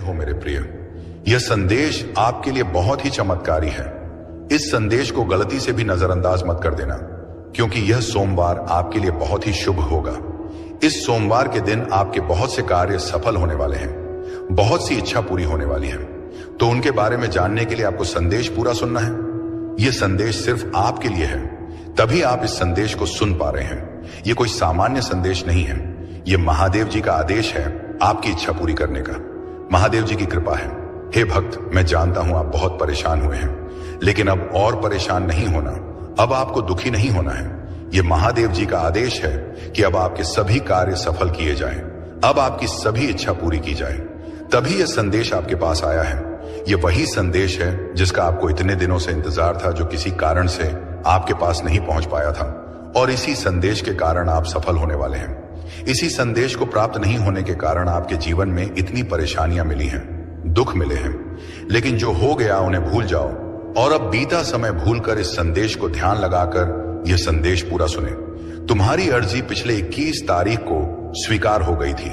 हो मेरे प्रिय? यह संदेश आपके लिए बहुत ही चमत्कारी है। इस संदेश को गलती से भी नजरअंदाज मत कर देना, क्योंकि यह सोमवार आपके लिए बहुत ही शुभ होगा। इस सोमवार के दिन आपके बहुत से कार्य सफल होने वाले हैं, बहुत सी इच्छा पूरी होने वाली है। तो उनके बारे में जानने के लिए आपको संदेश पूरा सुनना है। यह संदेश सिर्फ आपके लिए है, तभी आप इस संदेश को सुन पा रहे हैं। यह कोई सामान्य संदेश नहीं है, यह महादेव जी का आदेश है आपकी इच्छा पूरी करने का। महादेव जी की कृपा है। हे भक्त, मैं जानता हूं आप बहुत परेशान हुए हैं, लेकिन अब और परेशान नहीं होना, अब आपको दुखी नहीं होना है। यह महादेव जी का आदेश है कि अब आपके सभी कार्य सफल किए जाएं, अब आपकी सभी इच्छा पूरी की जाए। तभी यह संदेश आपके पास आया है। यह वही संदेश है जिसका आपको इतने दिनों से इंतजार था, जो किसी कारण से आपके पास नहीं पहुंच पाया था, और इसी संदेश के कारण आप सफल होने वाले हैं। इसी संदेश को प्राप्त नहीं होने के कारण आपके जीवन में इतनी परेशानियां मिली हैं, दुख मिले हैं। लेकिन जो हो गया उन्हें भूल जाओ और अब बीता समय भूलकर इस संदेश को ध्यान लगाकर यह संदेश पूरा सुने। तुम्हारी अर्जी पिछले 21 तारीख को स्वीकार हो गई थी,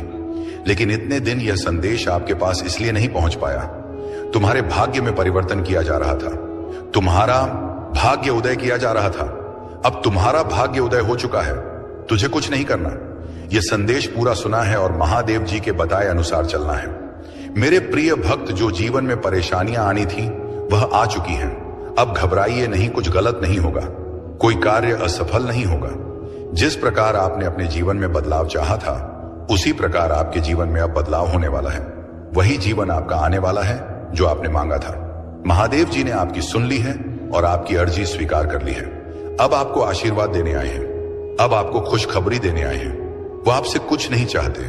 लेकिन इतने दिन यह संदेश आपके पास इसलिए नहीं पहुंच पाया। तुम्हारे भाग्य में परिवर्तन किया जा रहा था, तुम्हारा भाग्य उदय किया जा रहा था। अब तुम्हारा भाग्य उदय हो चुका है, तुझे कुछ नहीं करना। यह संदेश पूरा सुना है और महादेव जी के बताए अनुसार चलना है। मेरे प्रिय भक्त, जो जीवन में परेशानियां आनी थी वह आ चुकी हैं। अब घबराइए नहीं, कुछ गलत नहीं होगा, कोई कार्य असफल नहीं होगा। जिस प्रकार आपने अपने जीवन में बदलाव चाहा था, उसी प्रकार आपके जीवन में अब बदलाव होने वाला है। वही जीवन आपका आने वाला है जो आपने मांगा था। महादेव जी ने आपकी सुन ली है और आपकी अर्जी स्वीकार कर ली है। अब आपको आशीर्वाद देने आए हैं, अब आपको खुशखबरी देने आए हैं। वह आपसे कुछ नहीं चाहते,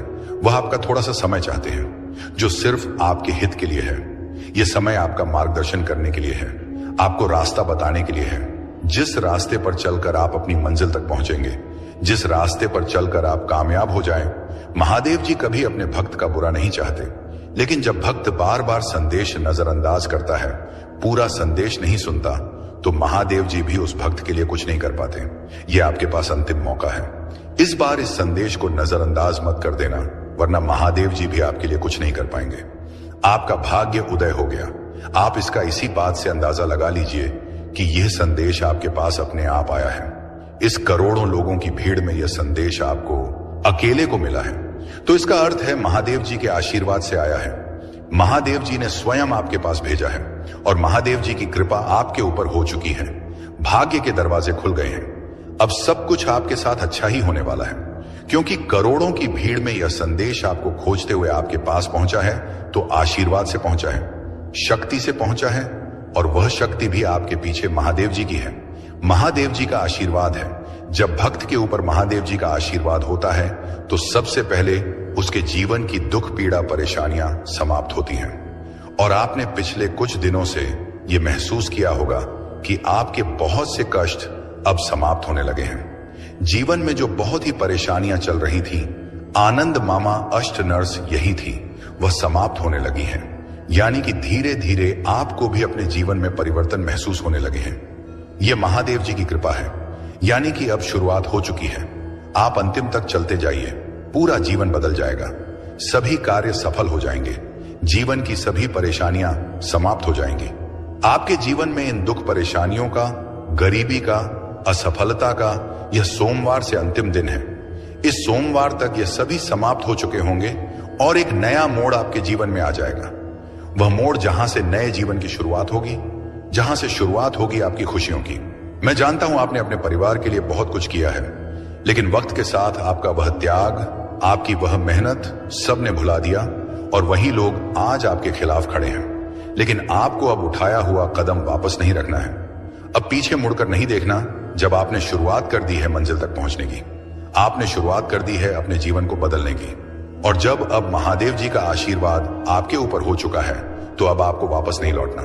वह आपका थोड़ा सा समय चाहते हैं, जो सिर्फ आपके हित के लिए है। यह समय आपका मार्गदर्शन करने के लिए है, आपको रास्ता बताने के लिए है। जिस रास्ते पर चलकर आप अपनी मंजिल तक पहुंचेंगे, जिस रास्ते पर चलकर आप कामयाब हो जाएं, महादेव जी कभी अपने भक्त का बुरा नहीं चाहते। लेकिन जब भक्त बार बार संदेश नजरअंदाज करता है, पूरा संदेश नहीं सुनता, तो महादेव जी भी उस भक्त के लिए कुछ नहीं कर पाते। यह आपके पास अंतिम मौका है। इस बार इस संदेश को नजरअंदाज मत कर देना, वरना महादेव जी भी आपके लिए कुछ नहीं कर पाएंगे। आपका भाग्य उदय हो गया। आप इसका इसी बात से अंदाजा लगा लीजिए कि यह संदेश आपके पास अपने आप आया है। इस करोड़ों लोगों की भीड़ में यह संदेश आपको अकेले को मिला है, तो इसका अर्थ है महादेव जी के आशीर्वाद से आया है। महादेव जी ने स्वयं आपके पास भेजा है और महादेव जी की कृपा आपके ऊपर हो चुकी है। भाग्य के दरवाजे खुल गए हैं। अब सब कुछ आपके साथ अच्छा ही होने वाला है, क्योंकि करोड़ों की भीड़ में यह संदेश आपको खोजते हुए आपके पास पहुंचा है, तो आशीर्वाद से पहुंचा है, शक्ति से पहुंचा है, और वह शक्ति भी आपके पीछे महादेव जी की है। महादेव जी का आशीर्वाद है। जब भक्त के ऊपर महादेव जी का आशीर्वाद होता है, तो सबसे पहले उसके जीवन की दुख पीड़ा परेशानियां समाप्त होती हैं। और आपने पिछले कुछ दिनों से यह महसूस किया होगा कि आपके बहुत से कष्ट अब समाप्त होने लगे हैं। जीवन में जो बहुत ही परेशानियां चल रही थी, आनंद मामा अष्ट नर्स यही थी, वह समाप्त होने लगी हैं। यानी कि धीरे धीरे आपको भी अपने जीवन में परिवर्तन महसूस होने लगे हैं। यह महादेव जी की कृपा है, यानी कि अब शुरुआत हो चुकी है। आप अंतिम तक चलते जाइए, पूरा जीवन बदल जाएगा, सभी कार्य सफल हो जाएंगे, जीवन की सभी परेशानियां समाप्त हो जाएंगी। आपके जीवन में इन दुख परेशानियों का, गरीबी का, असफलता का यह सोमवार से अंतिम दिन है। इस सोमवार तक यह सभी समाप्त हो चुके होंगे और एक नया मोड़ आपके जीवन में आ जाएगा। वह मोड़ जहां से नए जीवन की शुरुआत होगी, जहां से शुरुआत होगी आपकी खुशियों की। मैं जानता हूं आपने अपने परिवार के लिए बहुत कुछ किया है, लेकिन वक्त के साथ आपका वह त्याग, आपकी वह मेहनत सबने भुला दिया और वही लोग आज आपके खिलाफ खड़े हैं। लेकिन आपको अब उठाया हुआ कदम वापस नहीं रखना है। अब पीछे मुड़कर नहीं देखना। जब आपने शुरुआत कर दी है मंजिल तक पहुंचने की, आपने शुरुआत कर दी है अपने जीवन को बदलने की, और जब अब महादेव जी का आशीर्वाद आपके ऊपर हो चुका है, तो अब आपको वापस नहीं लौटना।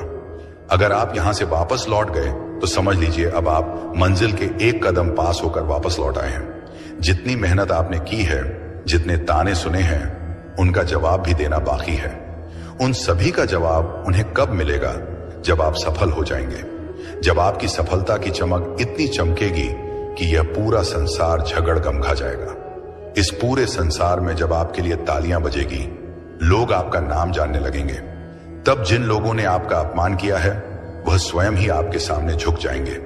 अगर आप यहां से वापस लौट गए तो समझ लीजिए अब आप मंजिल के एक कदम पास होकर वापस लौट आए हैं। जितनी मेहनत आपने की है, जितने ताने सुने हैं, उनका जवाब भी देना बाकी है। उन सभी का जवाब उन्हें कब मिलेगा? जब आप सफल हो जाएंगे, जब आपकी सफलता की चमक इतनी चमकेगी कि यह पूरा संसार झगड़ गमगा जाएगा। इस पूरे संसार में जब आपके लिए तालियां बजेगी, लोग आपका नाम जानने लगेंगे। तब जिन लोगों ने आपका अपमान किया है वह स्वयं ही आपके सामने झुक जाएंगे।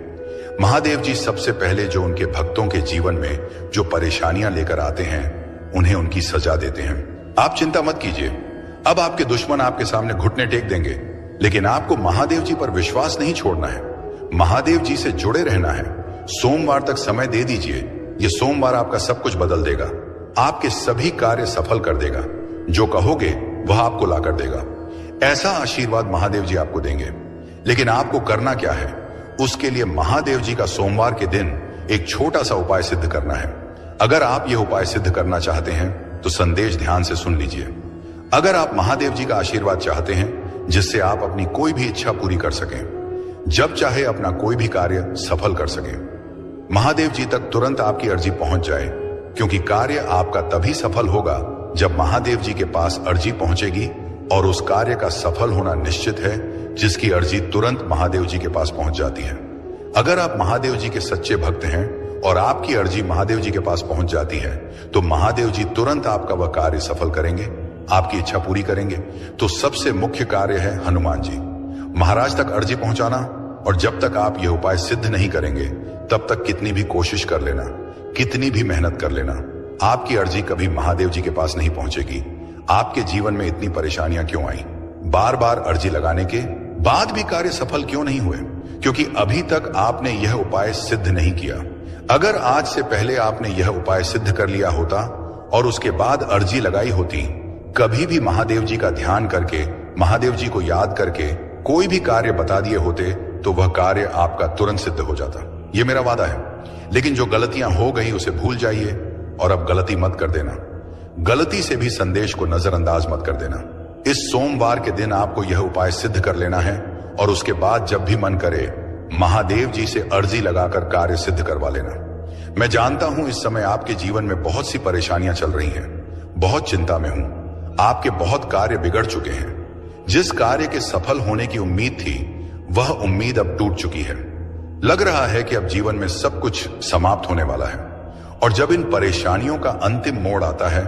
महादेव जी सबसे पहले जो उनके भक्तों के जीवन में जो परेशानियां लेकर आते हैं उन्हें उनकी सजा देते हैं। आप चिंता मत कीजिए, अब आपके दुश्मन आपके सामने घुटने टेक देंगे, लेकिन आपको महादेव जी पर विश्वास नहीं छोड़ना है, महादेव जी से जुड़े रहना है। सोमवार तक समय दे दीजिए, यह सोमवार आपका सब कुछ बदल देगा, आपके सभी कार्य सफल कर देगा, जो कहोगे वह आपको ला कर देगा। ऐसा आशीर्वाद महादेव जी आपको देंगे। लेकिन आपको करना क्या है, उसके लिए महादेव जी का सोमवार के दिन एक छोटा सा उपाय सिद्ध करना है। अगर आप यह उपाय सिद्ध करना चाहते हैं तो संदेश ध्यान से सुन लीजिए। अगर आप महादेव जी का आशीर्वाद चाहते हैं जिससे आप अपनी कोई भी इच्छा पूरी कर सकें, जब चाहे अपना कोई भी कार्य सफल कर सकें, महादेव जी तक तुरंत आपकी अर्जी पहुंच जाए, क्योंकि कार्य आपका तभी सफल होगा जब महादेव जी के पास अर्जी पहुंचेगी, और उस कार्य का सफल होना निश्चित है जिसकी अर्जी तुरंत महादेव जी के पास पहुंच जाती है। अगर आप महादेव जी के सच्चे भक्त हैं और आपकी अर्जी महादेव जी के पास पहुंच जाती है तो महादेव जी तुरंत आपका वह कार्य सफल करेंगे, आपकी इच्छा पूरी करेंगे। तो सबसे मुख्य कार्य है हनुमान जी महाराज तक अर्जी पहुंचाना, और जब तक आप यह उपाय सिद्ध नहीं करेंगे तब तक कितनी भी कोशिश कर लेना, कितनी भी मेहनत कर लेना, आपकी अर्जी कभी महादेव जी के पास नहीं पहुंचेगी। आपके जीवन में इतनी परेशानियां क्यों आई? बार बार अर्जी लगाने के बाद भी कार्य सफल क्यों नहीं हुए? क्योंकि अभी तक आपने यह उपाय सिद्ध नहीं किया। अगर आज से पहले आपने यह उपाय सिद्ध कर लिया होता और उसके बाद अर्जी लगाई होती, कभी भी महादेव जी का ध्यान करके, महादेव जी को याद करके कोई भी कार्य बता दिए होते तो वह कार्य आपका तुरंत सिद्ध हो जाता। यह मेरा वादा है। लेकिन जो गलतियां हो गई उसे भूल जाइए और अब गलती मत कर देना। गलती से भी संदेश को नजरअंदाज मत कर देना। इस सोमवार के दिन आपको यह उपाय सिद्ध कर लेना है और उसके बाद जब भी मन करे महादेव जी से अर्जी लगाकर कार्य सिद्ध करवा लेना। मैं जानता हूं इस समय आपके जीवन में बहुत सी परेशानियां चल रही हैं, बहुत चिंता में हूं, आपके बहुत कार्य बिगड़ चुके हैं। जिस कार्य के सफल होने की उम्मीद थी वह उम्मीद अब टूट चुकी है। लग रहा है कि अब जीवन में सब कुछ समाप्त होने वाला है। और जब इन परेशानियों का अंतिम मोड़ आता है,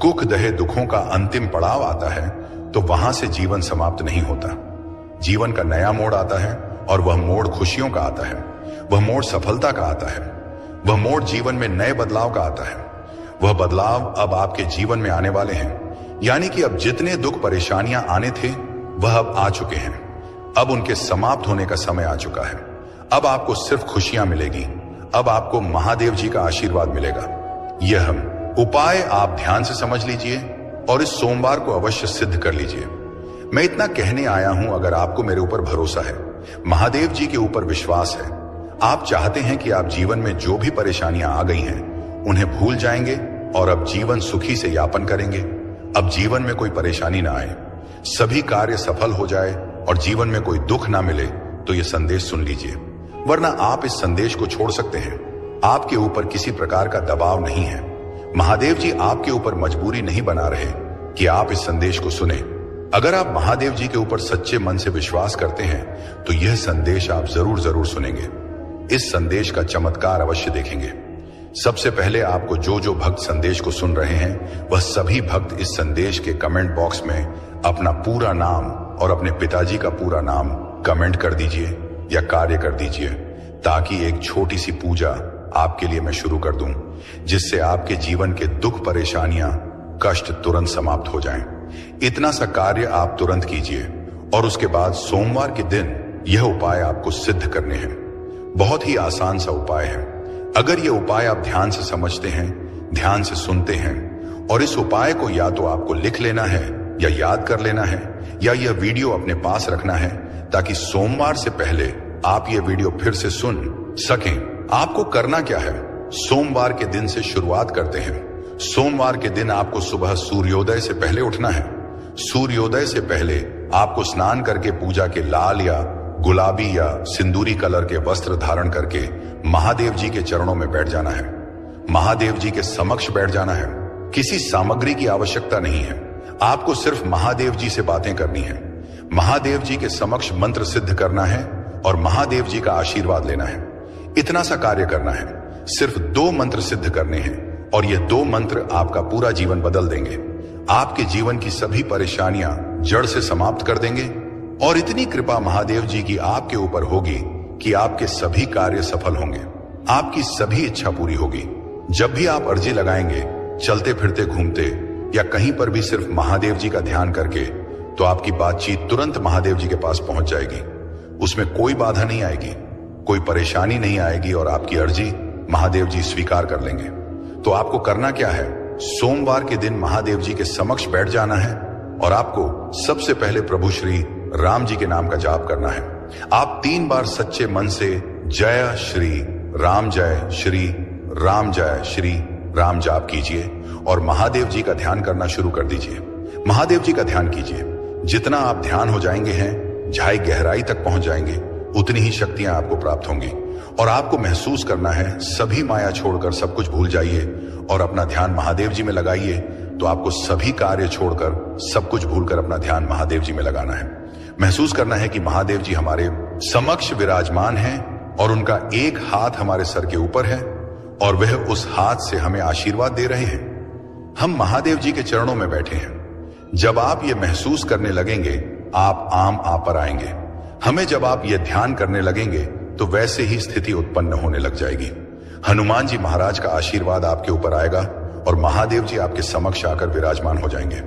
कुख दहे दुखों का अंतिम पड़ाव आता है, तो वहां से जीवन समाप्त नहीं होता। जीवन का नया मोड़ आता है और वह मोड़ खुशियों का आता है, वह मोड़ सफलता का आता है, वह मोड़ जीवन में नए बदलाव का आता है। वह बदलाव अब आपके जीवन में आने वाले हैं। यानी कि अब जितने दुख परेशानियां आने थे वह अब आ चुके हैं। अब उनके समाप्त होने का समय आ चुका है। अब आपको सिर्फ खुशियां मिलेगी। अब आपको महादेव जी का आशीर्वाद मिलेगा। यह उपाय आप ध्यान से समझ लीजिए और इस सोमवार को अवश्य सिद्ध कर लीजिए। मैं इतना कहने आया हूं, अगर आपको मेरे ऊपर भरोसा है, महादेव जी के ऊपर विश्वास है, आप चाहते हैं कि आप जीवन में जो भी परेशानियां आ गई हैं उन्हें भूल जाएंगे और अब जीवन सुखी से यापन करेंगे। अब जीवन में कोई परेशानी ना आए, सभी कार्य सफल हो जाए और जीवन में कोई दुख ना मिले, तो यह संदेश सुन लीजिए। वरना आप इस संदेश को छोड़ सकते हैं। आपके ऊपर किसी प्रकार का दबाव नहीं है। महादेव जी आपके ऊपर मजबूरी नहीं बना रहे कि आप इस संदेश को सुने। अगर आप महादेव जी के ऊपर सच्चे मन से विश्वास करते हैं तो यह संदेश आप जरूर सुनेंगे। इस संदेश का चमत्कार अवश्य देखेंगे। सबसे पहले आपको जो भक्त संदेश को सुन रहे हैं वह सभी भक्त इस संदेश के कमेंट बॉक्स में अपना पूरा नाम और अपने पिताजी का पूरा नाम कमेंट कर दीजिए या कार्य कर दीजिए, ताकि एक छोटी सी पूजा आपके लिए मैं शुरू कर दूं, जिससे आपके जीवन के दुख परेशानियां कष्ट तुरंत समाप्त हो जाएं। इतना सा कार्य आप तुरंत कीजिए और उसके बाद सोमवार के दिन यह उपाय आपको सिद्ध करने हैं। बहुत ही आसान सा उपाय है। अगर यह उपाय आप ध्यान से समझते हैं, ध्यान से सुनते हैं और इस उपाय को या तो आपको लिख लेना है या याद कर लेना है या यह वीडियो अपने पास रखना है, ताकि सोमवार से पहले आप यह वीडियो फिर से सुन सकें। आपको करना क्या है, सोमवार के दिन से शुरुआत करते हैं। सोमवार के दिन आपको सुबह सूर्योदय से पहले उठना है। सूर्योदय से पहले आपको स्नान करके पूजा के लाल या गुलाबी या सिंदूरी कलर के वस्त्र धारण करके महादेव जी के चरणों में बैठ जाना है। महादेव जी के समक्ष बैठ जाना है। किसी सामग्री की आवश्यकता नहीं है, आपको सिर्फ महादेव जी से बातें करनी है। महादेव जी के समक्ष मंत्र सिद्ध करना है और महादेव जी का आशीर्वाद लेना है। इतना सा कार्य करना है। सिर्फ 2 मंत्र सिद्ध करने हैं और ये 2 मंत्र आपका पूरा जीवन बदल देंगे। आपके जीवन की सभी परेशानियां जड़ से समाप्त कर देंगे और इतनी कृपा महादेव जी की आपके ऊपर होगी कि आपके सभी कार्य सफल होंगे, आपकी सभी इच्छा पूरी होगी। जब भी आप अर्जी लगाएंगे, चलते फिरते घूमते या कहीं पर भी सिर्फ महादेव जी का ध्यान करके, तो आपकी बातचीत तुरंत महादेव जी के पास पहुंच जाएगी। उसमें कोई बाधा नहीं आएगी, कोई परेशानी नहीं आएगी और आपकी अर्जी महादेव जी स्वीकार कर लेंगे। तो आपको करना क्या है, सोमवार के दिन महादेव जी के समक्ष बैठ जाना है और आपको सबसे पहले प्रभु श्री राम जी के नाम का जाप करना है। आप 3 बार सच्चे मन से जय श्री राम जय श्री राम जाप कीजिए और महादेव जी का ध्यान करना शुरू कर दीजिए। महादेव जी का ध्यान कीजिए। जितना आप ध्यान हो जाएंगे हैं, झाई गहराई तक पहुंच जाएंगे, उतनी ही शक्तियां आपको प्राप्त होंगी। और आपको महसूस करना है, सभी माया छोड़कर सब कुछ भूल जाइए और अपना ध्यान महादेव जी में लगाइए। तो आपको सभी कार्य छोड़कर सब कुछ भूलकर अपना ध्यान महादेव जी में लगाना है। महसूस करना है कि महादेव जी हमारे समक्ष विराजमान हैं और उनका एक हाथ हमारे सर के ऊपर है और वह उस हाथ से हमें आशीर्वाद दे रहे हैं। हम महादेव जी के चरणों में बैठे हैं। जब आप ये महसूस करने लगेंगे, आप आम आप पर आएंगे। हमें जब आप ये ध्यान करने लगेंगे तो वैसे ही स्थिति उत्पन्न होने लग जाएगी। हनुमान जी महाराज का आशीर्वाद आपके ऊपर आएगा और महादेव जी आपके समक्ष आकर विराजमान हो जाएंगे।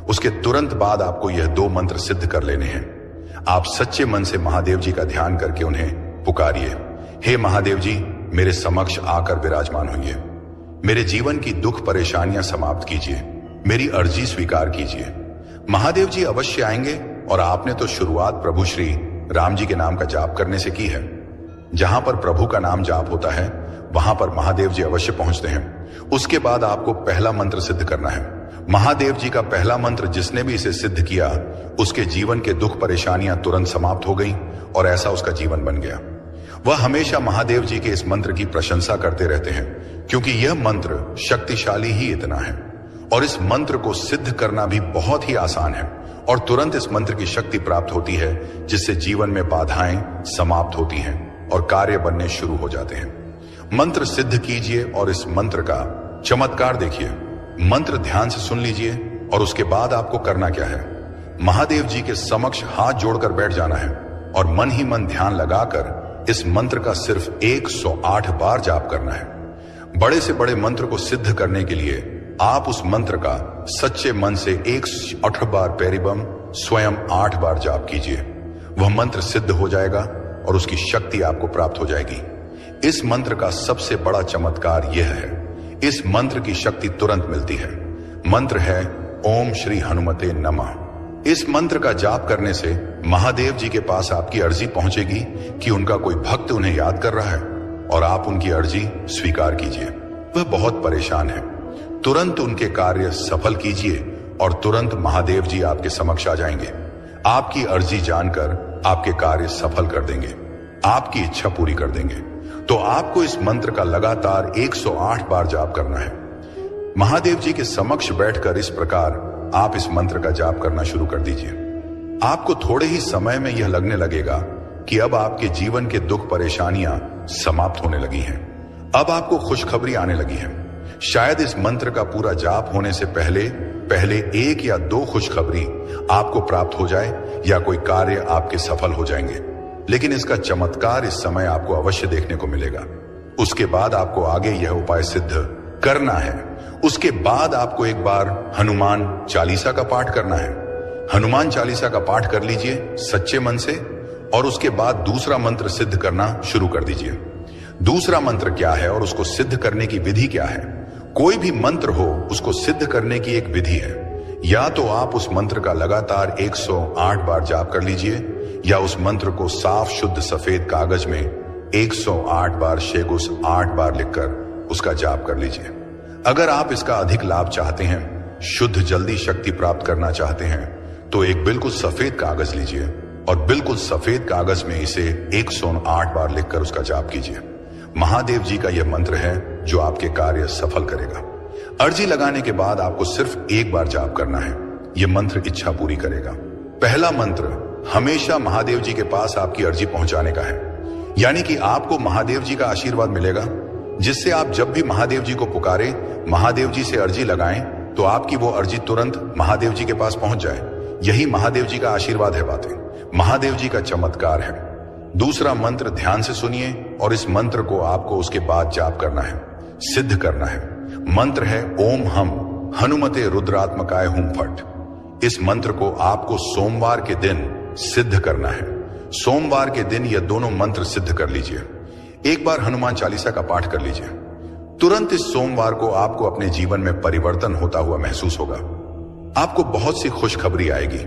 उसके तुरंत बाद आपको यह 2 मंत्र सिद्ध कर लेने हैं। आप सच्चे मन से महादेव जी का ध्यान करके उन्हें पुकारिए। हे महादेव जी, मेरे समक्ष आकर विराजमान होइए। मेरे जीवन की दुख परेशानियां समाप्त कीजिए। मेरी अर्जी स्वीकार कीजिए। महादेव जी अवश्य आएंगे और आपने तो शुरुआत प्रभु श्री राम जी के नाम का जाप करने से की है। जहां पर प्रभु का नाम जाप होता है, वहां पर महादेव जी अवश्य पहुंचते हैं। उसके बाद आपको पहला मंत्र सिद्ध करना है। महादेव जी का पहला मंत्र जिसने भी इसे सिद्ध किया, उसके जीवन के दुख परेशानियां तुरंत समाप्त हो गई और ऐसा उसका जीवन बन गया। वह हमेशा महादेव जी के इस मंत्र की प्रशंसा करते रहते हैं, क्योंकि यह मंत्र शक्तिशाली ही इतना है और इस मंत्र को सिद्ध करना भी बहुत ही आसान है और तुरंत इस मंत्र की शक्ति प्राप्त होती है, जिससे जीवन में बाधाएं समाप्त होती हैं और कार्य बनने शुरू हो जाते हैं। मंत्र सिद्ध कीजिए और इस मंत्र का चमत्कार देखिए। मंत्र ध्यान से सुन लीजिए और उसके बाद आपको करना क्या है, महादेव जी के समक्ष हाथ जोड़कर बैठ जाना है और मन ही मन ध्यान लगाकर इस मंत्र का सिर्फ 108 बार जाप करना है। बड़े से बड़े मंत्र को सिद्ध करने के लिए आप उस मंत्र का सच्चे मन से 108 बार पेरिबम स्वयं 8 बार जाप कीजिए। वह मंत्र सिद्ध हो जाएगा और उसकी शक्ति आपको प्राप्त हो जाएगी। इस मंत्र का सबसे बड़ा चमत्कार यह है, इस मंत्र की शक्ति तुरंत मिलती है। मंत्र है ओम श्री हनुमते नमः। इस मंत्र का जाप करने से महादेव जी के पास आपकी अर्जी पहुंचेगी कि उनका कोई भक्त उन्हें याद कर रहा है और आप उनकी अर्जी स्वीकार कीजिए। वह बहुत परेशान है, तुरंत उनके कार्य सफल कीजिए और तुरंत महादेव जी आपके समक्ष आ जाएंगे। आपकी अर्जी जानकर आपके कार्य सफल कर देंगे, आपकी इच्छा पूरी कर देंगे। तो आपको इस मंत्र का लगातार 108 बार जाप करना है। महादेव जी के समक्ष बैठकर इस प्रकार आप इस मंत्र का जाप करना शुरू कर दीजिए। आपको थोड़े ही समय में यह लगने लगेगा कि अब आपके जीवन के दुख परेशानियां समाप्त होने लगी हैं। अब आपको खुशखबरी आने लगी है। शायद इस मंत्र का पूरा जाप होने से पहले 1 या 2 खुशखबरी आपको प्राप्त हो जाए या कोई कार्य आपके सफल हो जाएंगे, लेकिन इसका चमत्कार इस समय आपको अवश्य देखने को मिलेगा। उसके बाद आपको आगे यह उपाय सिद्ध करना है। उसके बाद आपको एक बार हनुमान चालीसा का पाठ करना है। हनुमान चालीसा का पाठ कर लीजिए सच्चे मन से और उसके बाद दूसरा मंत्र सिद्ध करना शुरू कर दीजिए। दूसरा मंत्र क्या है और उसको सिद्ध करने की विधि क्या है? कोई भी मंत्र हो, उसको सिद्ध करने की एक विधि है। या तो आप उस मंत्र का लगातार 108 बार जाप कर लीजिए या उस मंत्र को साफ शुद्ध सफेद कागज में 108 बार शेगुस 8 बार लिखकर उसका जाप कर लीजिए। अगर आप इसका अधिक लाभ चाहते हैं, शुद्ध जल्दी शक्ति प्राप्त करना चाहते हैं, तो एक बिल्कुल सफेद कागज लीजिए और बिल्कुल सफेद कागज में इसे 108 बार लिखकर उसका जाप कीजिए। महादेव जी का यह मंत्र है जो आपके कार्य सफल करेगा। अर्जी लगाने के बाद आपको सिर्फ 1 बार जाप करना है। यह मंत्र इच्छा पूरी करेगा। पहला मंत्र हमेशा महादेव जी के पास आपकी अर्जी पहुंचाने का है, यानी कि आपको महादेव जी का आशीर्वाद मिलेगा, जिससे आप जब भी महादेव जी को पुकारें, महादेव जी से अर्जी लगाएं, तो आपकी वो अर्जी तुरंत महादेव जी के पास पहुंच जाए। यही महादेव जी का आशीर्वाद है बातें, महादेव जी का चमत्कार है। दूसरा मंत्र ध्यान से सुनिए और इस मंत्र को आपको उसके बाद जाप करना है, सिद्ध करना है। मंत्र है ओम हम हनुमते रुद्रात्मकाय हुम फट। इस मंत्र को आपको सोमवार के दिन सिद्ध करना है। सोमवार के दिन यह दोनों मंत्र सिद्ध कर लीजिए। एक बार हनुमान चालीसा का पाठ कर लीजिए। तुरंत इस सोमवार को आपको अपने जीवन में परिवर्तन होता हुआ महसूस होगा। आपको बहुत सी खुशखबरी आएगी।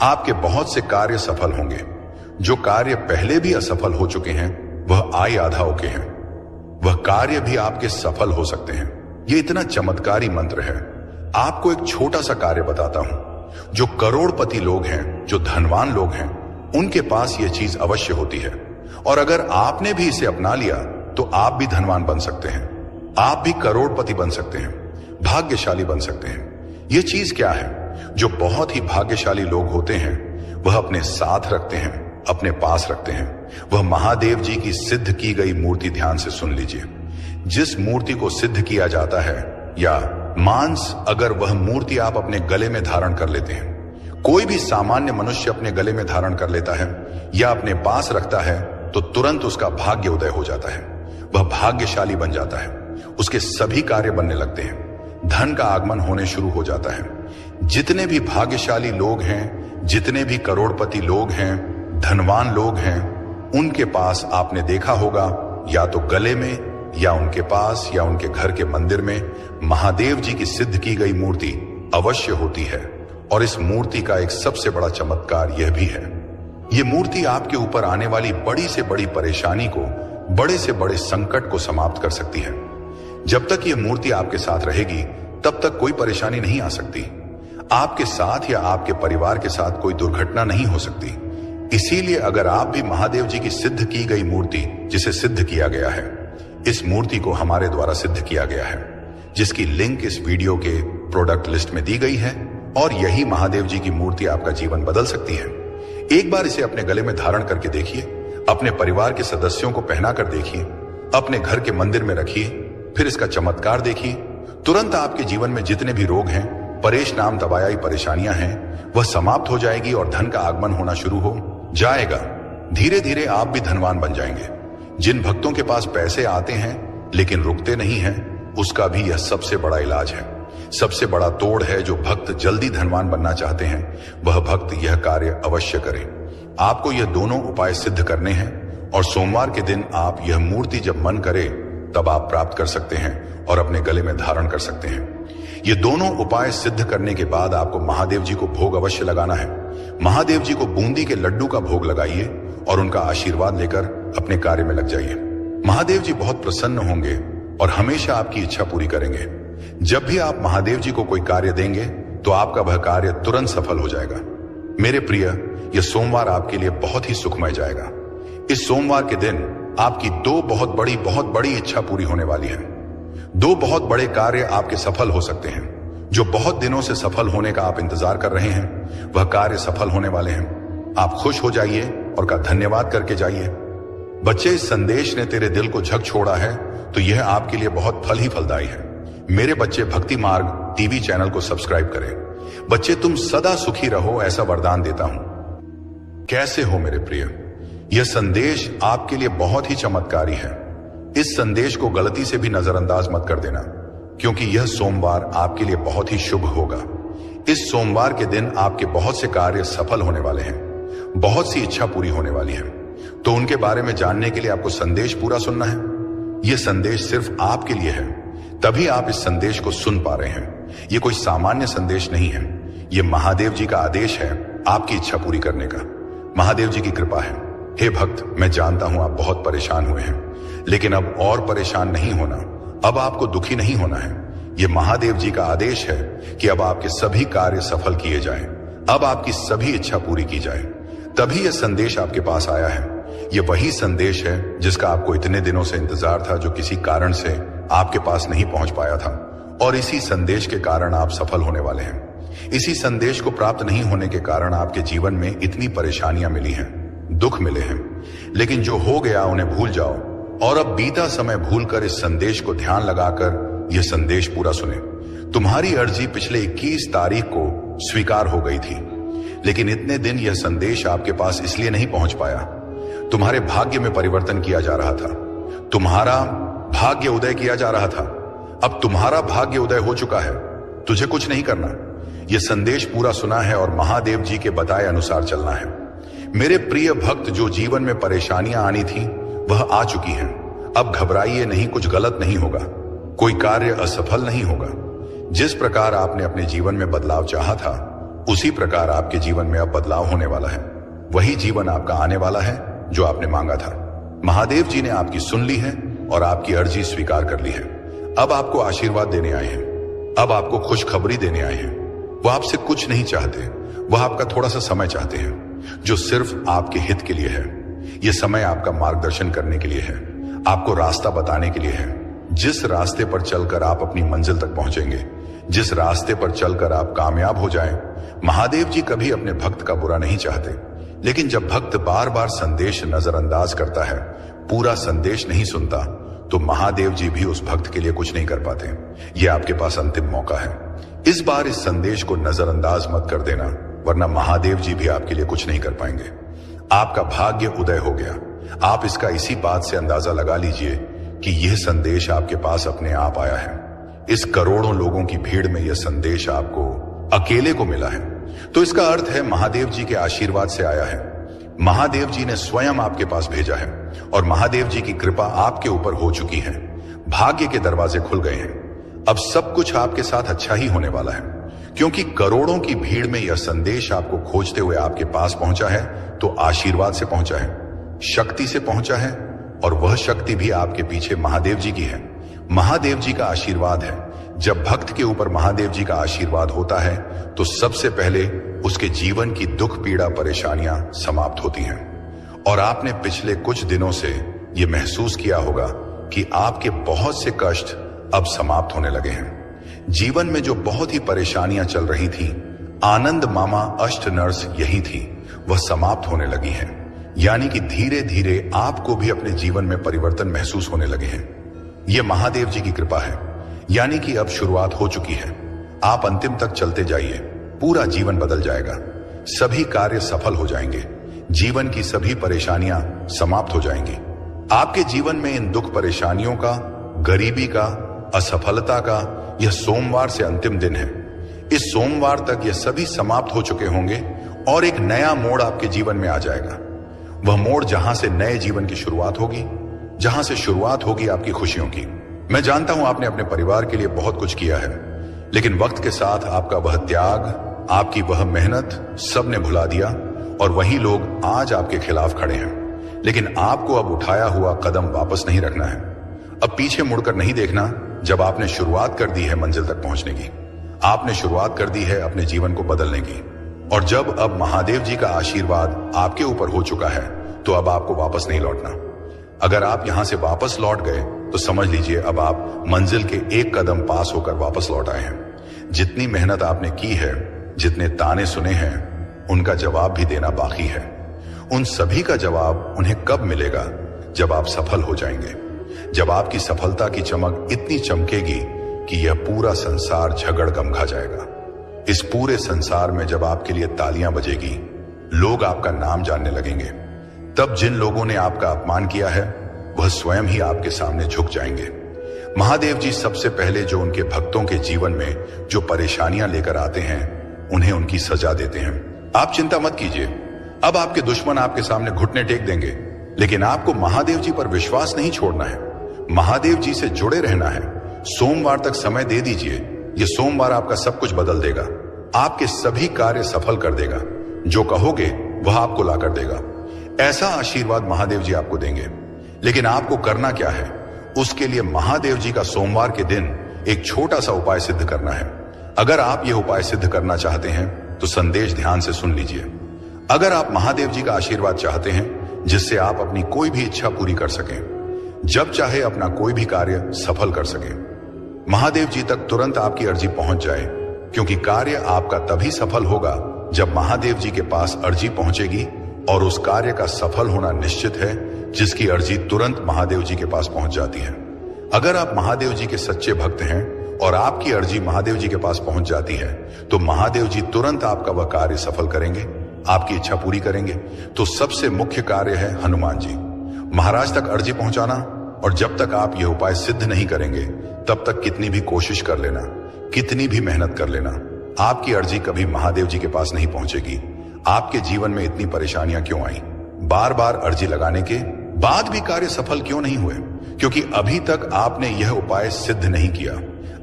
आपके बहुत से कार्य सफल होंगे। जो कार्य पहले भी असफल हो चुके हैं वह आई आधा ओके हैं। वह कार्य भी आपके सफल हो सकते हैं। यह इतना चमत्कारी मंत्र है। आपको एक छोटा सा कार्य बताता हूं। जो करोड़पति लोग हैं, जो धनवान लोग हैं, उनके पास यह चीज अवश्य होती है। और अगर आपने भी इसे अपना लिया तो आप भी धनवान बन सकते हैं। आप भी करोड़पति बन सकते हैं, भाग्यशाली बन सकते हैं। यह चीज क्या है? जो बहुत ही भाग्यशाली लोग होते हैं वह अपने साथ रखते हैं, अपने पास रखते हैं। वह महादेव जी की सिद्ध की गई मूर्ति ध्यान से सुन लीजिए। जिस मूर्ति को सिद्ध किया जाता है या मांस, अगर वह मूर्ति आप अपने गले में धारण कर लेते हैं, कोई भी सामान्य मनुष्य अपने गले में धारण कर लेता है या अपने पास रखता है तो तुरंत उसका भाग्य उदय हो जाता है। वह भाग्यशाली बन जाता है। उसके सभी कार्य बनने लगते हैं। धन का आगमन होने शुरू हो जाता है। जितने भी भाग्यशाली लोग हैं, जितने भी करोड़पति लोग हैं, धनवान लोग हैं, उनके पास आपने देखा होगा या तो गले में या उनके पास या उनके घर के मंदिर में महादेव जी की सिद्ध की गई मूर्ति अवश्य होती है। और इस मूर्ति का एक सबसे बड़ा चमत्कार यह भी है, यह मूर्ति आपके ऊपर आने वाली बड़ी से बड़ी परेशानी को, बड़े से बड़े संकट को समाप्त कर सकती है। जब तक यह मूर्ति आपके साथ रहेगी तब तक कोई परेशानी नहीं आ सकती। आपके साथ या आपके परिवार के साथ कोई दुर्घटना नहीं हो सकती। इसीलिए अगर आप भी महादेव जी की सिद्ध की गई मूर्ति, जिसे सिद्ध किया गया है, इस मूर्ति को हमारे द्वारा सिद्ध किया गया है, जिसकी लिंक इस वीडियो के प्रोडक्ट लिस्ट में दी गई है, और यही महादेव जी की मूर्ति आपका जीवन बदल सकती है। एक बार इसे अपने गले में धारण करके देखिए, अपने परिवार के सदस्यों को पहना कर देखिए, अपने घर के मंदिर में रखिए, फिर इसका चमत्कार देखिए। तुरंत आपके जीवन में जितने भी रोग हैं, परेश नाम दबायाई परेशानियां हैं, वह समाप्त हो जाएगी और धन का आगमन होना शुरू हो जाएगा। धीरे धीरे आप भी धनवान बन जाएंगे। जिन भक्तों के पास पैसे आते हैं लेकिन रुकते नहीं हैं, उसका भी यह सबसे बड़ा इलाज है, सबसे बड़ा तोड़ है। जो भक्त जल्दी धनवान बनना चाहते हैं वह भक्त यह कार्य अवश्य करें। आपको यह दोनों उपाय सिद्ध करने हैं और सोमवार के दिन आप यह मूर्ति जब मन करे तब आप प्राप्त कर सकते हैं और अपने गले में धारण कर सकते हैं। ये दोनों उपाय सिद्ध करने के बाद आपको महादेव जी को भोग अवश्य लगाना है। महादेव जी को बूंदी के लड्डू का भोग लगाइए और उनका आशीर्वाद लेकर अपने कार्य में लग जाइए। महादेव जी बहुत प्रसन्न होंगे और हमेशा आपकी इच्छा पूरी करेंगे। जब भी आप महादेव जी को कोई कार्य देंगे तो आपका वह कार्य तुरंत सफल हो जाएगा। मेरे प्रिय, यह सोमवार आपके लिए बहुत ही सुखमय जाएगा। इस सोमवार के दिन आपकी दो बहुत बड़ी इच्छा पूरी होने वाली है। दो बहुत बड़े कार्य आपके सफल हो सकते हैं। जो बहुत दिनों से सफल होने का आप इंतजार कर रहे हैं, वह कार्य सफल होने वाले हैं। आप खुश हो जाइए और का धन्यवाद करके जाइए। बच्चे, इस संदेश ने तेरे दिल को झक छोड़ा है तो यह आपके लिए बहुत फल ही फलदायी है। मेरे बच्चे, भक्ति मार्ग टीवी चैनल को सब्सक्राइब करें। बच्चे, तुम सदा सुखी रहो, ऐसा वरदान देता हूं। कैसे हो मेरे प्रिय? यह संदेश आपके लिए बहुत ही चमत्कारी है। इस संदेश को गलती से भी नजरअंदाज मत कर देना, क्योंकि यह सोमवार आपके लिए बहुत ही शुभ होगा। इस सोमवार के दिन आपके बहुत से कार्य सफल होने वाले हैं, बहुत सी इच्छा पूरी होने वाली है। तो उनके बारे में जानने के लिए आपको संदेश पूरा सुनना है। यह संदेश सिर्फ आपके लिए है, तभी आप इस संदेश को सुन पा रहे हैं। यह कोई सामान्य संदेश नहीं है। यह महादेव जी का आदेश है आपकी इच्छा पूरी करने का। महादेव जी की कृपा है। हे भक्त, मैं जानता हूं आप बहुत परेशान हुए हैं, लेकिन अब और परेशान नहीं होना, अब आपको दुखी नहीं होना है। यह महादेव जी का आदेश है कि अब आपके सभी कार्य सफल किए जाएं, अब आपकी सभी इच्छा पूरी की जाए। तभी यह संदेश आपके पास आया है। यह वही संदेश है जिसका आपको इतने दिनों से इंतजार था, जो किसी कारण से आपके पास नहीं पहुंच पाया था, और इसी संदेश के कारण आप सफल होने वाले हैं। इसी संदेश को प्राप्त नहीं होने के कारण आपके जीवन में इतनी परेशानियां मिली हैं, दुख मिले हैं। लेकिन जो हो गया उन्हें भूल जाओ और अब बीता समय भूलकर इस संदेश को ध्यान लगाकर यह संदेश पूरा सुने। तुम्हारी अर्जी पिछले 21 तारीख को स्वीकार हो गई थी, लेकिन इतने दिन यह संदेश आपके पास इसलिए नहीं पहुंच पाया। तुम्हारे भाग्य में परिवर्तन किया जा रहा था, तुम्हारा भाग्य उदय किया जा रहा था। अब तुम्हारा भाग्य उदय हो चुका है, तुझे कुछ नहीं करना। यह संदेश पूरा सुना है और महादेव जी के बताए अनुसार चलना है। मेरे प्रिय भक्त, जो जीवन में परेशानियां आनी थी वह आ चुकी हैं। अब घबराइए नहीं, कुछ गलत नहीं होगा, कोई कार्य असफल नहीं होगा। जिस प्रकार आपने अपने जीवन में बदलाव चाहा था, उसी प्रकार आपके जीवन में अब बदलाव होने वाला है। वही जीवन आपका आने वाला है जो आपने मांगा था। महादेव जी ने आपकी सुन ली है और आपकी अर्जी स्वीकार कर ली है। अब आपको आशीर्वाद देने आए हैं, अब आपको खुशखबरी देने आए हैं। वह आपसे कुछ नहीं चाहते, वह आपका थोड़ा सा समय चाहते हैं, जो सिर्फ आपके हित के लिए है। यह समय आपका मार्गदर्शन करने के लिए है, आपको रास्ता बताने के लिए है। जिस रास्ते पर चलकर आप अपनी मंजिल तक पहुंचेंगे, जिस रास्ते पर चलकर आप कामयाब हो जाएं, महादेव जी कभी अपने भक्त का बुरा नहीं चाहते। लेकिन जब भक्त बार बार संदेश नजरअंदाज करता है, पूरा संदेश नहीं सुनता, तो महादेव जी भी उस भक्त के लिए कुछ नहीं कर पाते। यह आपके पास अंतिम मौका है। इस बार इस संदेश को नजरअंदाज मत कर देना, वरना महादेव जी भी आपके लिए कुछ नहीं कर पाएंगे। आपका भाग्य उदय हो गया। आप इसका इसी बात से अंदाजा लगा लीजिए कि यह संदेश आपके पास अपने आप आया है। इस करोड़ों लोगों की भीड़ में यह संदेश आपको अकेले को मिला है, तो इसका अर्थ है महादेव जी के आशीर्वाद से आया है। महादेव जी ने स्वयं आपके पास भेजा है और महादेव जी की कृपा आपके ऊपर हो चुकी है। भाग्य के दरवाजे खुल गए हैं। अब सब कुछ आपके साथ अच्छा ही होने वाला है, क्योंकि करोड़ों की भीड़ में यह संदेश आपको खोजते हुए आपके पास पहुंचा है, तो आशीर्वाद से पहुंचा है, शक्ति से पहुंचा है, और वह शक्ति भी आपके पीछे महादेव जी की है। महादेव जी का आशीर्वाद है। जब भक्त के ऊपर महादेव जी का आशीर्वाद होता है, तो सबसे पहले उसके जीवन की दुख, पीड़ा, परेशानियां समाप्त होती हैं। और आपने पिछले कुछ दिनों से यह महसूस किया होगा कि आपके बहुत से कष्ट अब समाप्त होने लगे हैं। जीवन में जो बहुत ही परेशानियां चल रही थी, आनंद मामा अष्ट नर्स यही थी, वह समाप्त होने लगी हैं। यानी कि धीरे धीरे आपको भी अपने जीवन में परिवर्तन महसूस होने लगे हैं। यह महादेव जी की कृपा है, यानी कि अब शुरुआत हो चुकी है। आप अंतिम तक चलते जाइए, पूरा जीवन बदल जाएगा, सभी कार्य सफल हो जाएंगे, जीवन की सभी परेशानियां समाप्त हो जाएंगी। आपके जीवन में इन दुख, परेशानियों का, गरीबी का, असफलता का यह सोमवार से अंतिम दिन है। इस सोमवार तक यह सभी समाप्त हो चुके होंगे और एक नया मोड़ आपके जीवन में आ जाएगा। वह मोड़ जहां से नए जीवन की शुरुआत होगी, जहां से शुरुआत होगी आपकी खुशियों की। मैं जानता हूं आपने अपने परिवार के लिए बहुत कुछ किया है, लेकिन वक्त के साथ आपका वह त्याग, आपकी वह मेहनत सब ने भुला दिया और वही लोग आज आपके खिलाफ खड़े हैं। लेकिन आपको अब उठाया हुआ कदम वापस नहीं रखना है। अब पीछे मुड़कर नहीं देखना। जब आपने शुरुआत कर दी है मंजिल तक पहुंचने की, आपने शुरुआत कर दी है अपने जीवन को बदलने की, और जब अब महादेव जी का आशीर्वाद आपके ऊपर हो चुका है, तो अब आपको वापस नहीं लौटना। अगर आप यहां से वापस लौट गए, तो समझ लीजिए अब आप मंजिल के एक कदम पास होकर वापस लौट आए हैं। जितनी मेहनत आपने की है, जितने ताने सुने हैं, उनका जवाब भी देना बाकी है। उन सभी का जवाब उन्हें कब मिलेगा? जब आप सफल हो जाएंगे, जब आपकी सफलता की चमक इतनी चमकेगी कि यह पूरा संसार झगड़ गमगा जाएगा। इस पूरे संसार में जब आपके लिए तालियां बजेगी, लोग आपका नाम जानने लगेंगे, तब जिन लोगों ने आपका अपमान किया है, वह स्वयं ही आपके सामने झुक जाएंगे। महादेव जी सबसे पहले जो उनके भक्तों के जीवन में जो परेशानियां लेकर आते हैं, उन्हें उनकी सजा देते हैं। आप चिंता मत कीजिए, अब आपके दुश्मन आपके सामने घुटने टेक देंगे, लेकिन आपको महादेव जी पर विश्वास नहीं छोड़ना है, महादेव जी से जुड़े रहना है। सोमवार तक समय दे दीजिए, यह सोमवार आपका सब कुछ बदल देगा, आपके सभी कार्य सफल कर देगा। जो कहोगे वह आपको ला कर देगा। ऐसा आशीर्वाद महादेव जी आपको देंगे। लेकिन आपको करना क्या है? उसके लिए महादेव जी का सोमवार के दिन एक छोटा सा उपाय सिद्ध करना है। अगर आप यह उपाय सिद्ध करना चाहते हैं, तो संदेश ध्यान से सुन लीजिए। अगर आप महादेव जी का आशीर्वाद चाहते हैं, जिससे आप अपनी कोई भी इच्छा पूरी कर सकें, जब चाहे अपना कोई भी कार्य सफल कर सकें, महादेव जी तक तुरंत आपकी अर्जी पहुंच जाए, क्योंकि कार्य आपका तभी सफल होगा जब महादेव जी के पास अर्जी पहुंचेगी, और उस कार्य का सफल होना निश्चित है जिसकी अर्जी तुरंत महादेव जी के पास पहुंच जाती है। अगर आप महादेव जी के सच्चे भक्त हैं, और आपकी अर्जी महादेव जी के पास पहुंच जाती है तो महादेव जी तुरंत आपका वह कार्य सफल करेंगे, आपकी इच्छा पूरी करेंगे। तो सबसे मुख्य कार्य है हनुमान जी महाराज तक अर्जी पहुंचाना। और जब तक आप यह उपाय सिद्ध नहीं करेंगे तब तक कितनी भी कोशिश कर लेना, कितनी भी मेहनत कर लेना, आपकी अर्जी कभी महादेव जी के पास नहीं पहुंचेगी। आपके जीवन में इतनी परेशानियां क्यों आई? बार बार अर्जी लगाने के बाद भी कार्य सफल क्यों नहीं हुए? क्योंकि अभी तक आपने यह उपाय सिद्ध नहीं किया।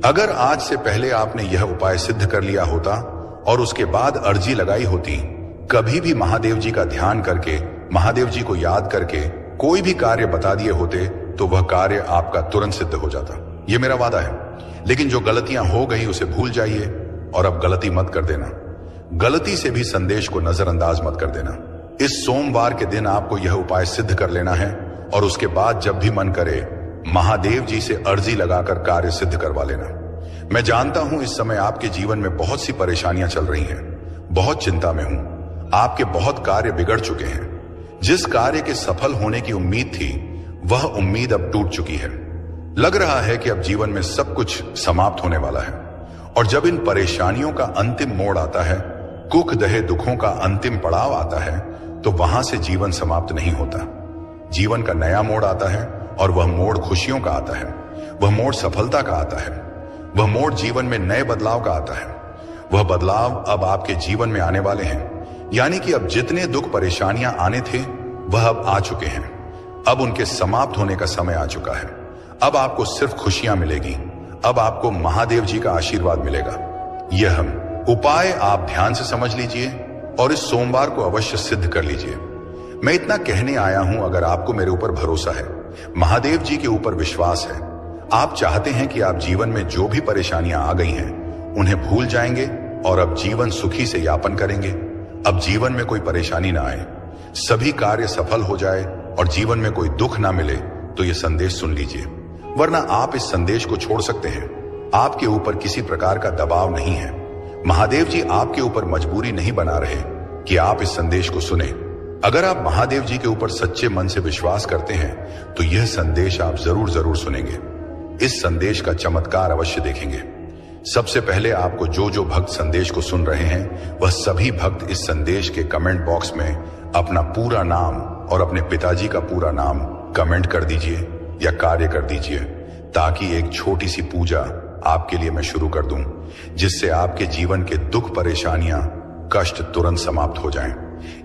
अगर आज से पहले आपने यह उपाय सिद्ध कर लिया होता और उसके बाद अर्जी लगाई होती, कभी भी महादेव जी का ध्यान करके, महादेव जी को याद करके कोई भी कार्य बता दिए होते तो वह कार्य आपका तुरंत सिद्ध हो जाता। यह मेरा वादा है। लेकिन जो गलतियां हो गई उसे भूल जाइए और अब गलती मत कर देना। गलती से भी संदेश को नजरअंदाज मत कर देना। इस सोमवार के दिन आपको यह उपाय सिद्ध कर लेना है और उसके बाद जब भी मन करे महादेव जी से अर्जी लगाकर कार्य सिद्ध करवा लेना। मैं जानता हूं इस समय आपके जीवन में बहुत सी परेशानियां चल रही हैं, बहुत चिंता में हूं, आपके बहुत कार्य बिगड़ चुके हैं। जिस कार्य के सफल होने की उम्मीद थी वह उम्मीद अब टूट चुकी है। लग रहा है कि अब जीवन में सब कुछ समाप्त होने वाला है। और जब इन परेशानियों का अंतिम मोड़ आता है, कुख दहे दुखों का अंतिम पड़ाव आता है, तो वहां से जीवन समाप्त नहीं होता। जीवन का नया मोड़ आता है और वह मोड़ खुशियों का आता है, वह मोड़ सफलता का आता है, वह मोड़ जीवन में नए बदलाव का आता है। वह बदलाव अब आपके जीवन में आने वाले हैं। यानी कि अब जितने दुख परेशानियां आने थे वह अब आ चुके हैं। अब उनके समाप्त होने का समय आ चुका है। अब आपको सिर्फ खुशियां मिलेगी। अब आपको महादेव जी का आशीर्वाद मिलेगा। यह उपाय आप ध्यान से समझ लीजिए और इस सोमवार को अवश्य सिद्ध कर लीजिए। मैं इतना कहने आया हूं, अगर आपको मेरे ऊपर भरोसा है, महादेव जी के ऊपर विश्वास है, आप चाहते हैं कि आप जीवन में जो भी परेशानियां आ गई हैं उन्हें भूल जाएंगे और अब जीवन सुखी से यापन करेंगे। अब जीवन में कोई परेशानी ना आए, सभी कार्य सफल हो जाए और जीवन में कोई दुख ना मिले, तो यह संदेश सुन लीजिए। वरना आप इस संदेश को छोड़ सकते हैं। आपके ऊपर किसी प्रकार का दबाव नहीं है। महादेव जी आपके ऊपर मजबूरी नहीं बना रहे कि आप इस संदेश को सुने। अगर आप महादेव जी के ऊपर सच्चे मन से विश्वास करते हैं तो यह संदेश आप जरूर जरूर सुनेंगे। इस संदेश का चमत्कार अवश्य देखेंगे। सबसे पहले आपको जो भक्त संदेश को सुन रहे हैं वह सभी भक्त इस संदेश के कमेंट बॉक्स में अपना पूरा नाम और अपने पिताजी का पूरा नाम कमेंट कर दीजिए या कार्य कर दीजिए, ताकि एक छोटी सी पूजा आपके लिए मैं शुरू कर दूं, जिससे आपके जीवन के दुख परेशानियां कष्ट तुरंत समाप्त हो जाएं।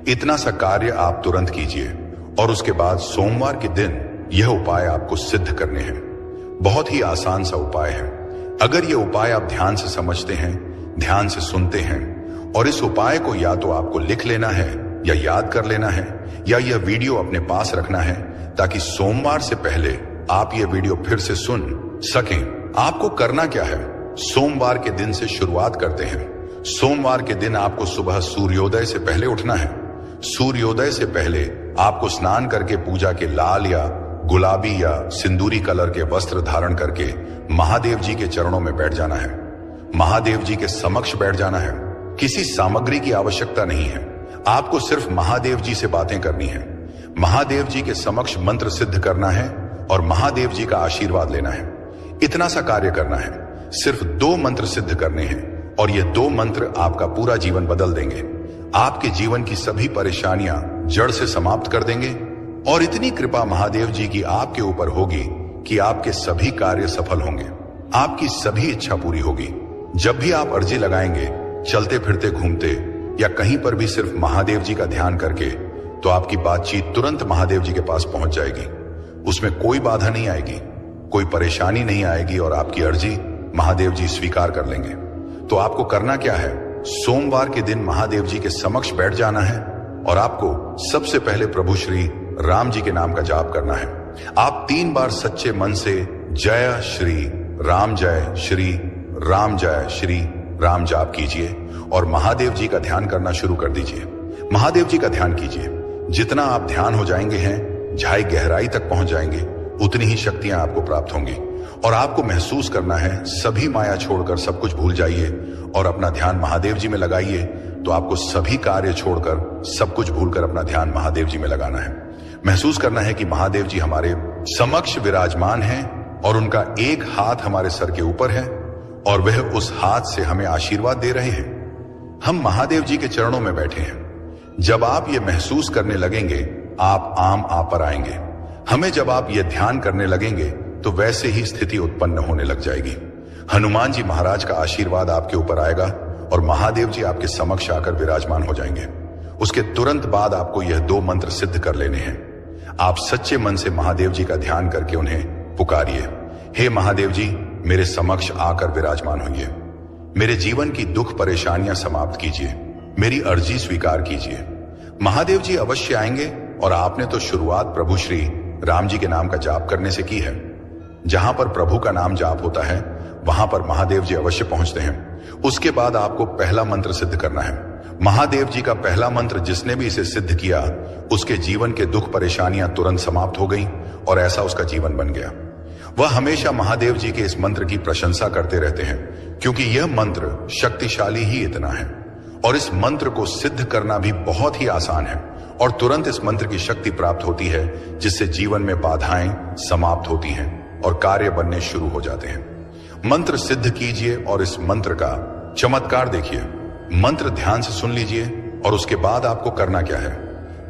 इतना सा कार्य आप तुरंत कीजिए और उसके बाद सोमवार के दिन यह उपाय आपको सिद्ध करने हैं। बहुत ही आसान सा उपाय है। अगर यह उपाय आप ध्यान से समझते हैं, ध्यान से सुनते हैं और इस उपाय को या तो आपको लिख लेना है या याद कर लेना है या यह वीडियो अपने पास रखना है, ताकि सोमवार से पहले आप यह वीडियो फिर से सुन सकें। आपको करना क्या है? सोमवार के दिन से शुरुआत करते हैं। सोमवार के दिन आपको सुबह सूर्योदय से पहले उठना है। सूर्योदय से पहले आपको स्नान करके पूजा के लाल या गुलाबी या सिंदूरी कलर के वस्त्र धारण करके महादेव जी के चरणों में बैठ जाना है। महादेव जी के समक्ष बैठ जाना है। किसी सामग्री की आवश्यकता नहीं है। आपको सिर्फ महादेव जी से बातें करनी है, महादेव जी के समक्ष मंत्र सिद्ध करना है और महादेव जी का आशीर्वाद लेना है। इतना सा कार्य करना है। सिर्फ 2 मंत्र सिद्ध करने हैं और ये 2 मंत्र आपका पूरा जीवन बदल देंगे। आपके जीवन की सभी परेशानियां जड़ से समाप्त कर देंगे और इतनी कृपा महादेव जी की आपके ऊपर होगी कि आपके सभी कार्य सफल होंगे, आपकी सभी इच्छा पूरी होगी। जब भी आप अर्जी लगाएंगे, चलते फिरते घूमते या कहीं पर भी सिर्फ महादेव जी का ध्यान करके, तो आपकी बातचीत तुरंत महादेव जी के पास पहुंच जाएगी। उसमें कोई बाधा नहीं आएगी, कोई परेशानी नहीं आएगी और आपकी अर्जी महादेव जी स्वीकार कर लेंगे। तो आपको करना क्या है? सोमवार के दिन महादेव जी के समक्ष बैठ जाना है और आपको सबसे पहले प्रभु श्री राम जी के नाम का जाप करना है। आप 3 बार सच्चे मन से जय श्री राम जय श्री राम जाप कीजिए और महादेव जी का ध्यान करना शुरू कर दीजिए। महादेव जी का ध्यान कीजिए। जितना आप ध्यान हो जाएंगे हैं, झाई गहराई तक पहुंच जाएंगे, उतनी ही शक्तियां आपको प्राप्त होंगी। और आपको महसूस करना है, सभी माया छोड़कर सब कुछ भूल जाइए और अपना ध्यान महादेव जी में लगाइए। तो आपको सभी कार्य छोड़कर, सब कुछ भूलकर अपना ध्यान महादेव जी में लगाना है। महसूस करना है कि महादेव जी हमारे समक्ष विराजमान हैं और उनका एक हाथ हमारे सर के ऊपर है और वह उस हाथ से हमें आशीर्वाद दे रहे हैं। हम महादेव जी के चरणों में बैठे हैं। जब आप ये महसूस करने लगेंगे, आप आम आ पर आएंगे। हमें जब आप ये ध्यान करने लगेंगे तो वैसे ही स्थिति उत्पन्न होने लग जाएगी। हनुमान जी महाराज का आशीर्वाद आपके ऊपर आएगा और महादेव जी आपके समक्ष आकर विराजमान हो जाएंगे। उसके तुरंत बाद आपको यह 2 मंत्र सिद्ध कर लेने हैं। आप सच्चे मन से महादेव जी का ध्यान करके उन्हें पुकारिए। हे महादेव जी, मेरे समक्ष आकर विराजमान होइए। मेरे जीवन की दुख परेशानियां समाप्त कीजिए। मेरी अर्जी स्वीकार कीजिए। महादेव जी अवश्य आएंगे और आपने तो शुरुआत प्रभु श्री राम जी के नाम का जाप करने से की है। जहां पर प्रभु का नाम जाप होता है वहां पर महादेव जी अवश्य पहुंचते हैं। उसके बाद आपको पहला मंत्र सिद्ध करना है। महादेव जी का पहला मंत्र जिसने भी इसे सिद्ध किया उसके जीवन के दुख परेशानियां तुरंत समाप्त हो गई और ऐसा उसका जीवन बन गया। वह हमेशा महादेव जी के इस मंत्र की प्रशंसा करते रहते हैं क्योंकि यह मंत्र शक्तिशाली ही इतना है और इस मंत्र को सिद्ध करना भी बहुत ही आसान है और तुरंत इस मंत्र की शक्ति प्राप्त होती है जिससे जीवन में बाधाएं समाप्त होती हैं और कार्य बनने शुरू हो जाते हैं। मंत्र सिद्ध कीजिए और इस मंत्र का चमत्कार देखिए। मंत्र ध्यान से सुन लीजिए और उसके बाद आपको करना क्या है,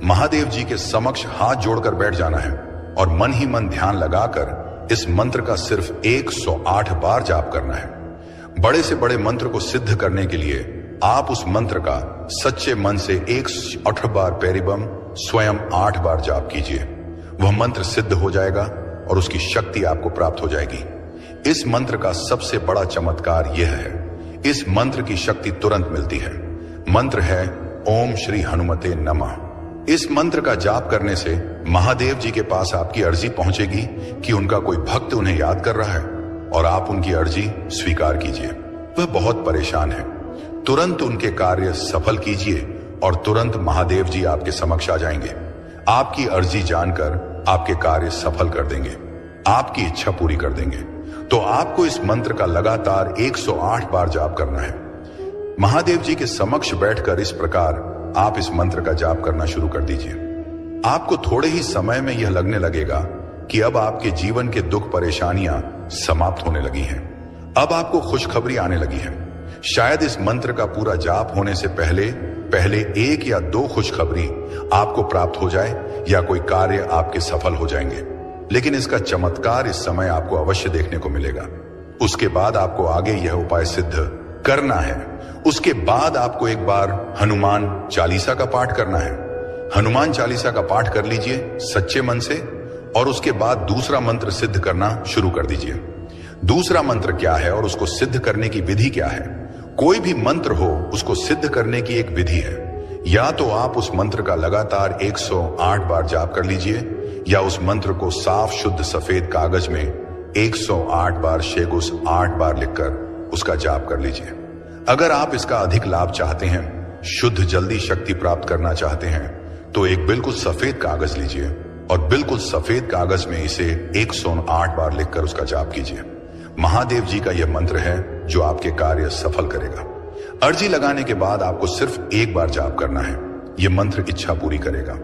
महादेव जी के समक्ष हाथ जोड़कर बैठ जाना है और मन ही मन ध्यान लगाकर इस मंत्र का सिर्फ 108 बार जाप करना है। बड़े से बड़े मंत्र को सिद्ध करने के लिए आप उस मंत्र का सच्चे मन से 108 बार पेरिबम स्वयं 8 बार जाप कीजिए। वह मंत्र सिद्ध हो जाएगा और उसकी शक्ति आपको प्राप्त हो जाएगी। इस मंत्र का सबसे बड़ा चमत्कार यह है, इस मंत्र की शक्ति तुरंत मिलती है। मंत्र है ओम श्री हनुमते नमः। इस मंत्र का जाप करने से महादेव जी के पास आपकी अर्जी पहुंचेगी कि उनका कोई भक्त उन्हें याद कर रहा है और आप उनकी अर्जी स्वीकार कीजिए। वह बहुत परेशान है, तुरंत उनके कार्य सफल कीजिए और तुरंत महादेव जी आपके समक्ष आ जाएंगे। आपकी अर्जी जानकर आपके कार्य सफल कर देंगे, आपकी इच्छा पूरी कर देंगे। तो आपको इस मंत्र का लगातार 108 बार जाप करना है। महादेव जी के समक्ष बैठकर इस प्रकार आप इस मंत्र का जाप करना शुरू कर दीजिए। आपको थोड़े ही समय में यह लगने लगेगा कि अब आपके जीवन के दुख परेशानियां समाप्त होने लगी हैं। अब आपको खुशखबरी आने लगी है। शायद इस मंत्र का पूरा जाप होने से पहले 1 या 2 खुशखबरी आपको प्राप्त हो जाए या कोई कार्य आपके सफल हो जाएंगे, लेकिन इसका चमत्कार इस समय आपको अवश्य देखने को मिलेगा। उसके बाद आपको आगे यह उपाय सिद्ध करना है। उसके बाद आपको एक बार हनुमान चालीसा का पाठ करना है। हनुमान चालीसा का पाठ कर लीजिए सच्चे मन से और उसके बाद दूसरा मंत्र सिद्ध करना शुरू कर दीजिए। दूसरा मंत्र क्या है और उसको सिद्ध करने की विधि क्या है? कोई भी मंत्र हो उसको सिद्ध करने की एक विधि है। या तो आप उस मंत्र का लगातार 108 बार जाप कर लीजिए या उस मंत्र को साफ शुद्ध सफेद कागज में 108 बार शेगुस 8 बार लिखकर उसका जाप कर लीजिए। अगर आप इसका अधिक लाभ चाहते हैं, शुद्ध जल्दी शक्ति प्राप्त करना चाहते हैं, तो एक बिल्कुल सफेद कागज लीजिए और बिल्कुल सफेद कागज में इसे 108 बार लिखकर उसका जाप कीजिए। महादेव जी का यह मंत्र है जो आपके कार्य सफल करेगा। अर्जी लगाने के बाद आपको सिर्फ 1 बार जाप करना है। यह मंत्र इच्छा पूरी करेगा।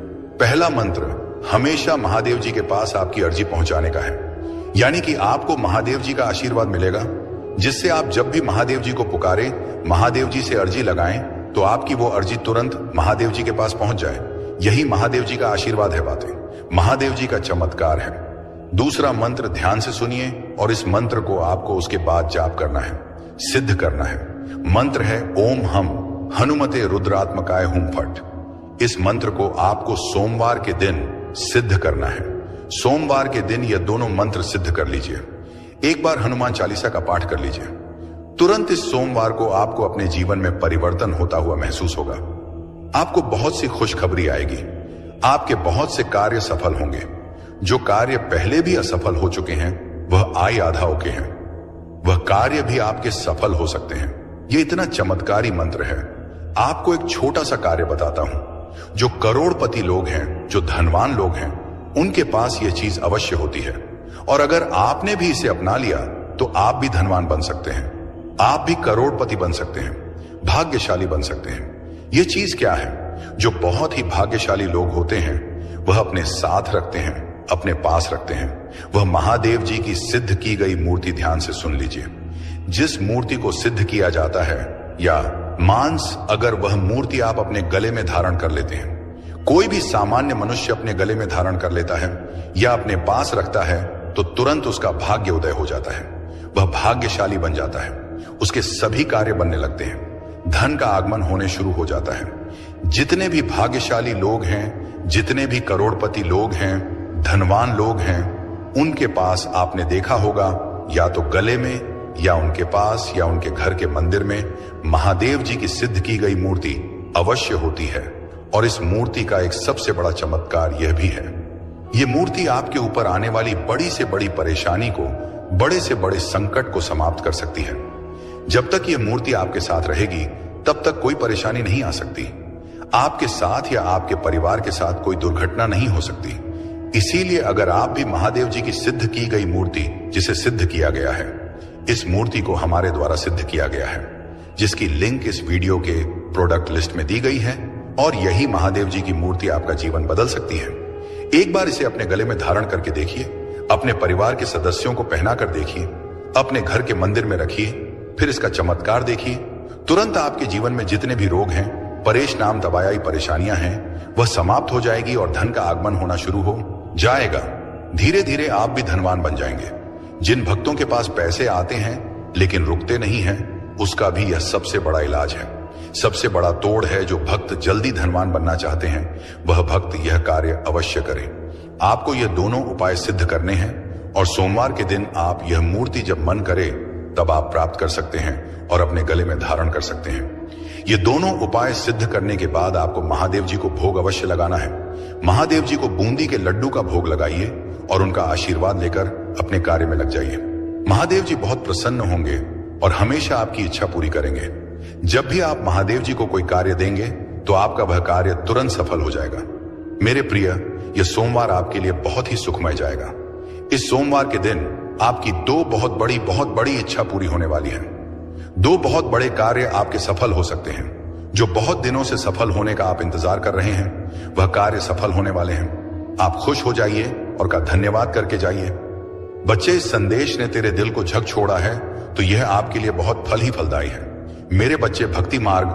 पहला मंत्र हमेशा महादेव जी के पास आपकी अर्जी पहुंचाने का है, यानी कि आपको महादेव जी का आशीर्वाद मिलेगा, जिससे आप जब भी महादेव जी को पुकारें, महादेव जी से अर्जी लगाएं, तो आपकी वो अर्जी तुरंत महादेव जी के पास पहुंच जाए। यही महादेव जी का आशीर्वाद है, बातें महादेव जी का चमत्कार है। दूसरा मंत्र ध्यान से सुनिए और इस मंत्र को आपको उसके बाद जाप करना है, सिद्ध करना है। मंत्र है ओम हम हनुमते रुद्रात्मकाय हुम फट। इस मंत्र को आपको सोमवार के दिन सिद्ध करना है। सोमवार के दिन यह दोनों मंत्र सिद्ध कर लीजिए। एक बार हनुमान चालीसा का पाठ कर लीजिए। तुरंत इस सोमवार को आपको अपने जीवन में परिवर्तन होता हुआ महसूस होगा। आपको बहुत सी खुशखबरी आएगी। आपके बहुत से कार्य सफल होंगे। जो कार्य पहले भी असफल हो चुके हैं वह आई आधाओं के हैं, वह कार्य भी आपके सफल हो सकते हैं। यह इतना चमत्कारी मंत्र है। आपको एक छोटा सा कार्य बताता हूं। जो करोड़पति लोग हैं, जो धनवान लोग हैं, उनके पास यह चीज अवश्य होती है और अगर आपने भी इसे अपना लिया तो आप भी धनवान बन सकते हैं, आप भी करोड़पति बन सकते हैं, भाग्यशाली बन सकते हैं। यह चीज क्या है? जो बहुत ही भाग्यशाली लोग होते हैं वह अपने साथ रखते हैं, अपने पास रखते हैं। वह महादेव जी की सिद्ध की गई मूर्ति ध्यान से सुन लीजिए। जिस मूर्ति को सिद्ध किया जाता है, या मांस अगर वह मूर्ति आप अपने गले में धारण कर लेते हैं, कोई भी सामान्य मनुष्य अपने गले में धारण कर लेता है या अपने पास रखता है, तो तुरंत उसका भाग्य उदय हो जाता है। वह भाग्यशाली बन जाता है, उसके सभी कार्य बनने लगते हैं, धन का आगमन होने शुरू हो जाता है। जितने भी भाग्यशाली लोग हैं, जितने भी करोड़पति लोग हैं, धनवान लोग हैं, उनके पास आपने देखा होगा या तो गले में या उनके पास या उनके घर के मंदिर में महादेव जी की सिद्ध की गई मूर्ति अवश्य होती है। और इस मूर्ति का एक सबसे बड़ा चमत्कार यह भी है, यह मूर्ति आपके ऊपर आने वाली बड़ी से बड़ी परेशानी को, बड़े से बड़े संकट को समाप्त कर सकती है। जब तक यह मूर्ति आपके साथ रहेगी तब तक कोई परेशानी नहीं आ सकती। आपके साथ या आपके परिवार के साथ कोई दुर्घटना नहीं हो सकती। इसीलिए अगर आप भी महादेव जी की सिद्ध की गई मूर्ति, जिसे सिद्ध किया गया है, इस मूर्ति को हमारे द्वारा सिद्ध किया गया है, जिसकी लिंक इस वीडियो के प्रोडक्ट लिस्ट में दी गई है, और यही महादेव जी की मूर्ति आपका जीवन बदल सकती है। एक बार इसे अपने गले में धारण करके देखिए, अपने परिवार के सदस्यों को पहना कर देखिए, अपने घर के मंदिर में रखिए, फिर इसका चमत्कार देखिए। तुरंत आपके जीवन में जितने भी रोग हैं, परेश नाम दबायाई परेशानियां हैं, वह समाप्त हो जाएगी और धन का आगमन होना शुरू हो जाएगा। धीरे धीरे आप भी धनवान बन जाएंगे। जिन भक्तों के पास पैसे आते हैं लेकिन रुकते नहीं हैं, उसका भी यह सबसे बड़ा इलाज है, सबसे बड़ा तोड़ है। जो भक्त जल्दी धनवान बनना चाहते हैं, वह भक्त यह कार्य अवश्य करें। आपको यह दोनों उपाय सिद्ध करने हैं, और सोमवार के दिन आप यह मूर्ति जब मन करे तब आप प्राप्त कर सकते हैं और अपने गले में धारण कर सकते हैं। ये दोनों उपाय सिद्ध करने के बाद आपको महादेव जी को भोग अवश्य लगाना है। महादेव जी को बूंदी के लड्डू का भोग लगाइए और उनका आशीर्वाद लेकर अपने कार्य में लग जाइए। महादेव जी बहुत प्रसन्न होंगे और हमेशा आपकी इच्छा पूरी करेंगे। जब भी आप महादेव जी को कोई कार्य देंगे तो आपका वह कार्य तुरंत सफल हो जाएगा। मेरे प्रिय, यह सोमवार आपके लिए बहुत ही सुखमय जाएगा। इस सोमवार के दिन आपकी दो बहुत बड़ी इच्छा पूरी होने वाली है। दो बहुत बड़े कार्य आपके सफल हो सकते हैं। जो बहुत दिनों से सफल होने का आप इंतजार कर रहे हैं, वह कार्य सफल होने वाले हैं। आप खुश हो जाइए और का धन्यवाद करके जाइए। बच्चे, इस संदेश ने तेरे दिल को झक छोड़ा है, तो यह आपके लिए बहुत फल ही फलदायी है। मेरे बच्चे, भक्ति मार्ग